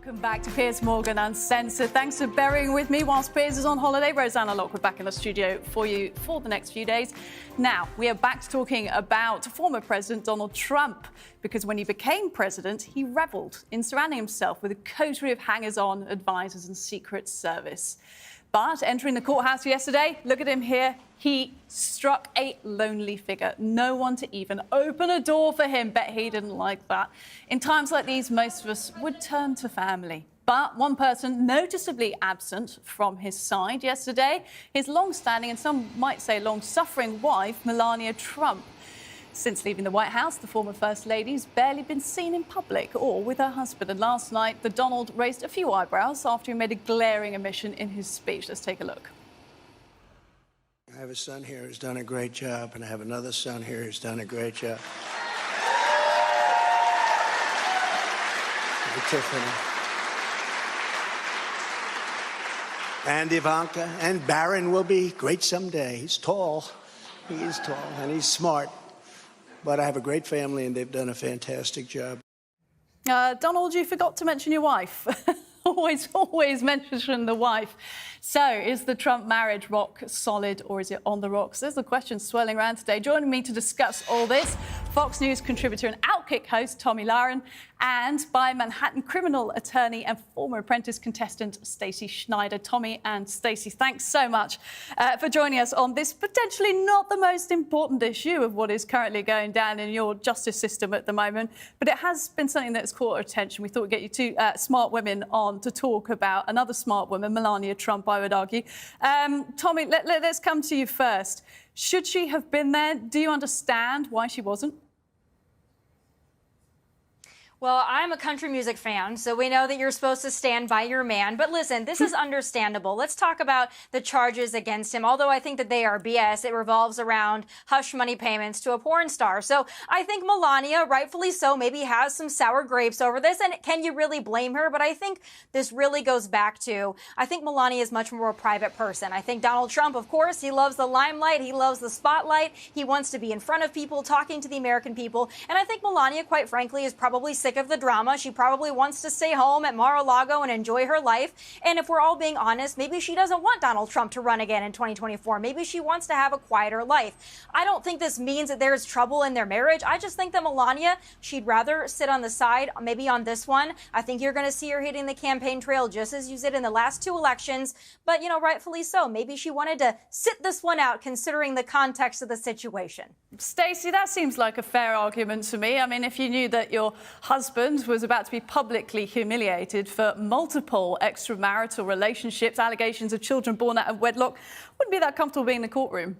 Welcome back to Piers Morgan Uncensored. Thanks for bearing with me whilst Piers is on holiday. Rosanna Lockwood back in the studio for you for the next few days. Now, we are back to talking about former President Donald Trump, because when he became president, he revelled in surrounding himself with a coterie of hangers-on, advisors and Secret Service. But entering the courthouse yesterday, look at him here, he struck a lonely figure. No one to even open a door for him. Bet he didn't like that. In times like these, most of us would turn to family. But one person noticeably absent from his side yesterday, his long-standing and some might say long-suffering wife, Melania Trump. Since leaving the White House, the former First Lady's barely been seen in public or with her husband. And last night, the Donald raised a few eyebrows after he made a glaring omission in his speech. Let's take a look. I have a son here who's done a great job, and I have another son here who's done a great job. Tiffany. And Ivanka. And Barron will be great someday. He's tall. He is tall, and he's smart. But I have a great family, and they've done a fantastic job. Donald, you forgot to mention your wife. always mention the wife. So, is the Trump marriage rock solid, or is it on the rocks? There's the question swirling around today. Joining me to discuss all this, Fox News contributor and Outkick host Tomi Lahren, and by Manhattan criminal attorney and former Apprentice contestant Stacy Schneider. Tomi and Stacy, thanks so much for joining us on this potentially not the most important issue of what is currently going down in your justice system at the moment, but it has been something that's caught our attention. We thought we'd get you two smart women on to talk about another smart woman, Melania Trump, I would argue. Tomi, let's come to you first. Should she have been there? Do you understand why she wasn't? Well, I'm a country music fan, so we know that you're supposed to stand by your man. But listen, this is understandable. Let's talk about the charges against him. Although I think that they are BS, it revolves around hush money payments to a porn star. So I think Melania, rightfully so, maybe has some sour grapes over this. And can you really blame her? But I think this really goes back to, I think Melania is much more a private person. I think Donald Trump, of course, he loves the limelight. He loves the spotlight. He wants to be in front of people, talking to the American people. And I think Melania, quite frankly, is probably sick of the drama. She probably wants to stay home at Mar-a-Lago and enjoy her life. And if we're all being honest, maybe she doesn't want Donald Trump to run again in 2024. Maybe she wants to have a quieter life. I don't think this means that there's trouble in their marriage. I just think that Melania, she'd rather sit on the side, maybe on this one. I think you're going to see her hitting the campaign trail just as you did in the last two elections. But, you know, rightfully so. Maybe she wanted to sit this one out considering the context of the situation. Stacey, that seems like a fair argument to me. I mean, if you knew that your husband was about to be publicly humiliated for multiple extramarital relationships, allegations of children born out of wedlock, wouldn't be that comfortable being in the courtroom.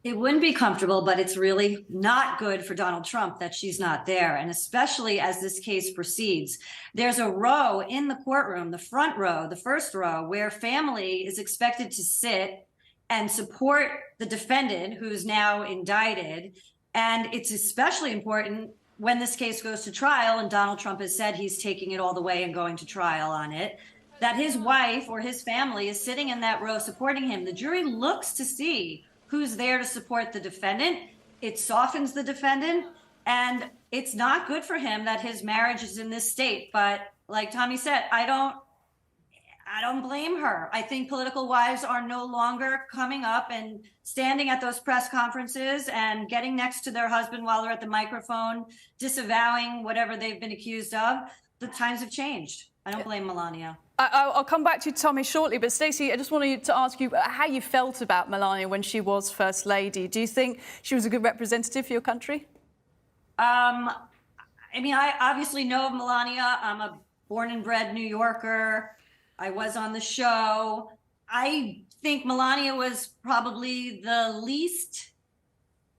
It wouldn't be comfortable, but it's really not good for Donald Trump that she's not there. And especially as this case proceeds, there's a row in the courtroom, the front row, the first row, where family is expected to sit and support the defendant who's now indicted. And it's especially important when this case goes to trial, and Donald Trump has said he's taking it all the way and going to trial on it, that his wife or his family is sitting in that row supporting him. The jury looks to see who's there to support the defendant. It softens the defendant, and it's not good for him that his marriage is in this state. But like Tomi said, I don't blame her. I think political wives are no longer coming up and standing at those press conferences and getting next to their husband while they're at the microphone, disavowing whatever they've been accused of. The times have changed. I don't blame Melania. I'll come back to Tomi shortly, but Stacey, I just wanted to ask you how you felt about Melania when she was First Lady. Do you think she was a good representative for your country? I mean, I obviously know of Melania. I'm a born and bred New Yorker. I was on the show. I think Melania was probably the least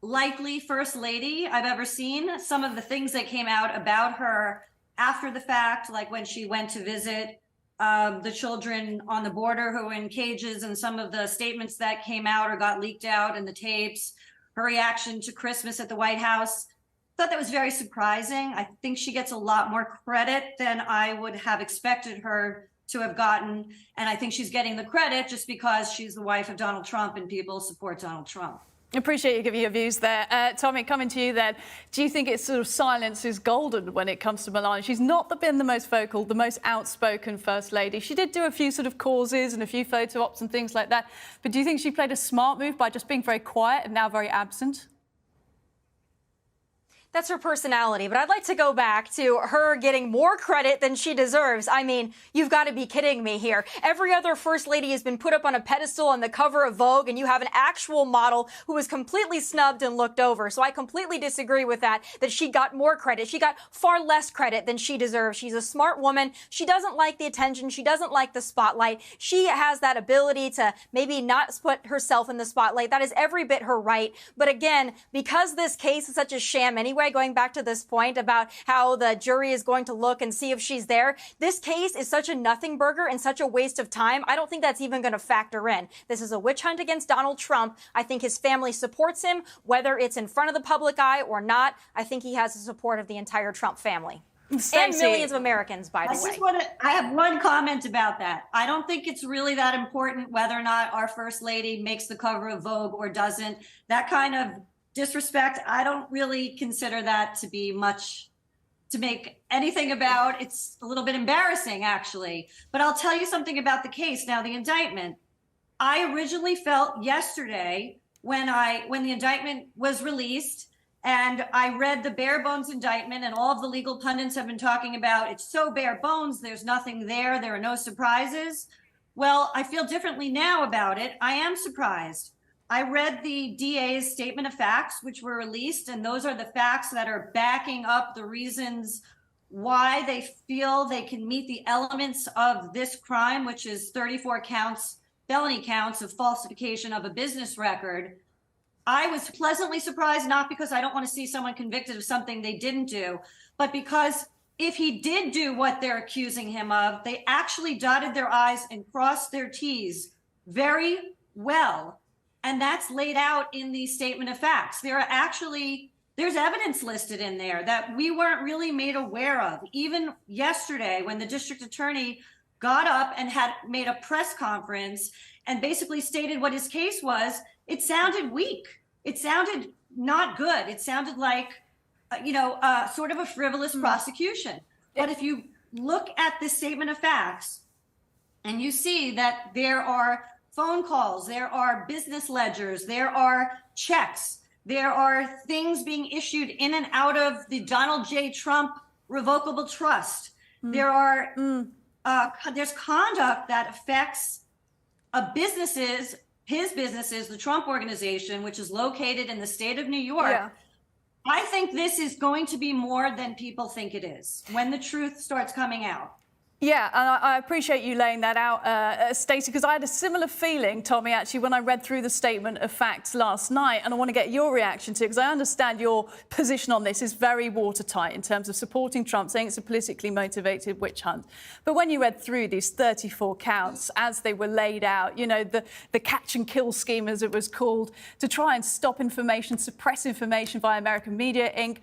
likely First Lady I've ever seen. Some of the things that came out about her after the fact, like when she went to visit the children on the border who were in cages, and some of the statements that came out or got leaked out in the tapes, her reaction to Christmas at the White House, I thought that was very surprising. I think she gets a lot more credit than I would have expected her to have gotten. And I think she's getting the credit just because she's the wife of Donald Trump and people support Donald Trump. Appreciate you giving your views there. Tommy, coming to you then. Do you think it's sort of silence is golden when it comes to Melania? She's not been the most vocal, the most outspoken First Lady. She did do a few sort of causes and a few photo ops and things like that. But do you think she played a smart move by just being very quiet and now very absent? That's her personality, but I'd like to go back to her getting more credit than she deserves. I mean, you've got to be kidding me here. Every other First Lady has been put up on a pedestal on the cover of Vogue, and you have an actual model who was completely snubbed and looked over. So I completely disagree with that she got more credit. She got far less credit than she deserves. She's a smart woman. She doesn't like the attention. She doesn't like the spotlight. She has that ability to maybe not put herself in the spotlight. That is every bit her right. But again, because this case is such a sham anyway, going back to this point about how the jury is going to look and see if she's there. This case is such a nothing burger and such a waste of time. I don't think that's even going to factor in. This is a witch hunt against Donald Trump. I think his family supports him, whether it's in front of the public eye or not. I think he has the support of the entire Trump family. Stacey. And millions of Americans, by the way. I have one comment about that. I don't think it's really that important whether or not our First Lady makes the cover of Vogue or doesn't. That kind of disrespect, I don't really consider that to be much to make anything about. It's a little bit embarrassing, actually. But I'll tell you something about the case. Now, the indictment, I originally felt yesterday when the indictment was released and I read the bare bones indictment, and all of the legal pundits have been talking about it's so bare bones, there's nothing there, there are no surprises. Well, I feel differently now about it. I am surprised. I read the DA's statement of facts, which were released, and those are the facts that are backing up the reasons why they feel they can meet the elements of this crime, which is 34 counts, felony counts of falsification of a business record. I was pleasantly surprised, not because I don't want to see someone convicted of something they didn't do, but because if he did do what they're accusing him of, they actually dotted their I's and crossed their T's very well. And that's laid out in the statement of facts. There's evidence listed in there that we weren't really made aware of. Even yesterday, when the district attorney got up and had made a press conference and basically stated what his case was, it sounded weak. It sounded not good. It sounded like, sort of a frivolous prosecution. But if you look at the statement of facts and you see that there are phone calls, there are business ledgers, there are checks, there are things being issued in and out of the Donald J. Trump revocable trust. There's conduct that affects his businesses, the Trump Organization, which is located in the state of New York. Yeah. I think this is going to be more than people think it is when the truth starts coming out. Yeah, and I appreciate you laying that out, Stacey, because I had a similar feeling, Tommy, actually, when I read through the statement of facts last night, and I want to get your reaction to it, because I understand your position on this is very watertight in terms of supporting Trump, saying it's a politically motivated witch hunt. But when you read through these 34 counts as they were laid out, the catch and kill scheme, as it was called, to try and stop information, suppress information via American Media Inc.,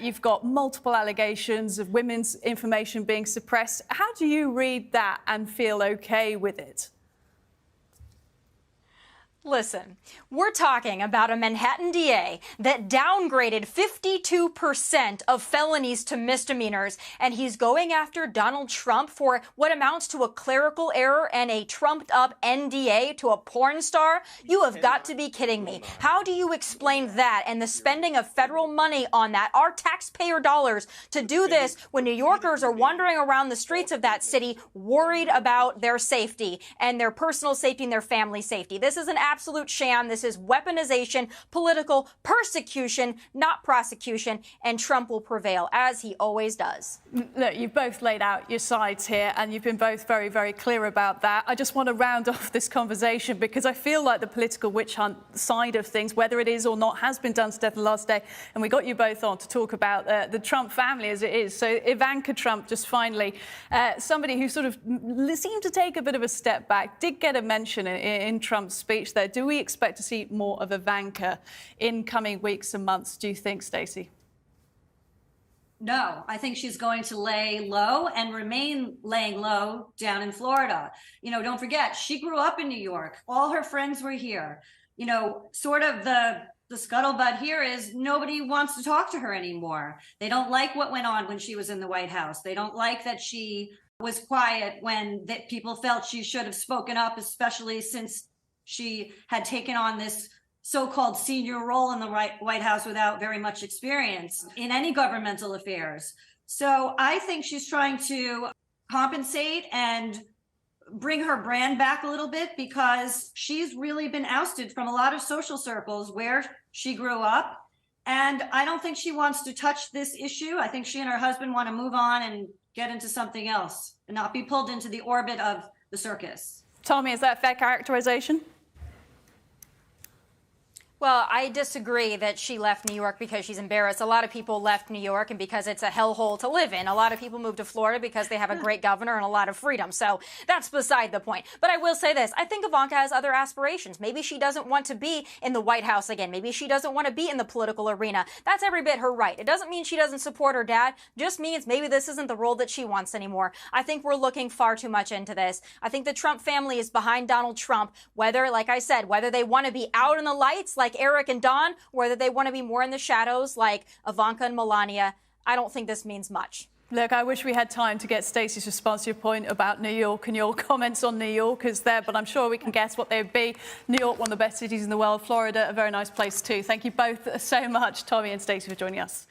you've got multiple allegations of women's information being suppressed. How do you read that and feel okay with it? Listen, we're talking about a Manhattan DA that downgraded 52% of felonies to misdemeanors, and he's going after Donald Trump for what amounts to a clerical error and a trumped-up NDA to a porn star? You have got to be kidding me. How do you explain that and the spending of federal money on that, our taxpayer dollars, to do this when New Yorkers are wandering around the streets of that city worried about their safety and their personal safety and their family safety? This is an absolute sham. This is weaponization, political persecution, not prosecution, and Trump will prevail, as he always does. Look, you've both laid out your sides here, and you've been both very, very clear about that. I just want to round off this conversation because I feel like the political witch hunt side of things, whether it is or not, has been done to death the last day, and we got you both on to talk about the Trump family as it is. So Ivanka Trump, just finally, somebody who sort of seemed to take a bit of a step back, did get a mention in Trump's speech there. Do we expect to see more of Ivanka in coming weeks and months, do you think, Stacey? No, I think she's going to lay low and remain laying low down in Florida. Don't forget, she grew up in New York. All her friends were here. you know, sort of the scuttlebutt here is nobody wants to talk to her anymore. They don't like what went on when she was in the White House. They don't like that she was quiet when that people felt she should have spoken up, especially since she had taken on this so-called senior role in the White House without very much experience in any governmental affairs. So I think she's trying to compensate and bring her brand back a little bit, because she's really been ousted from a lot of social circles where she grew up. And I don't think she wants to touch this issue. I think she and her husband want to move on and get into something else and not be pulled into the orbit of the circus. Tommy, is that a fair characterization? Well, I disagree that she left New York because she's embarrassed. A lot of people left New York and because it's a hellhole to live in. A lot of people moved to Florida because they have a great governor and a lot of freedom. So that's beside the point. But I will say this. I think Ivanka has other aspirations. Maybe she doesn't want to be in the White House again. Maybe she doesn't want to be in the political arena. That's every bit her right. It doesn't mean she doesn't support her dad. It just means maybe this isn't the role that she wants anymore. I think we're looking far too much into this. I think the Trump family is behind Donald Trump, whether, like I said, whether they want to be out in the lights like Eric and Don, whether they want to be more in the shadows like Ivanka and Melania. I don't think this means much. Look, I wish we had time to get Stacey's response to your point about New York and your comments on New Yorkers there, but I'm sure we can guess what they would be. New York, one of the best cities in the world. Florida, a very nice place too. Thank you both so much, Tommy and Stacey, for joining us.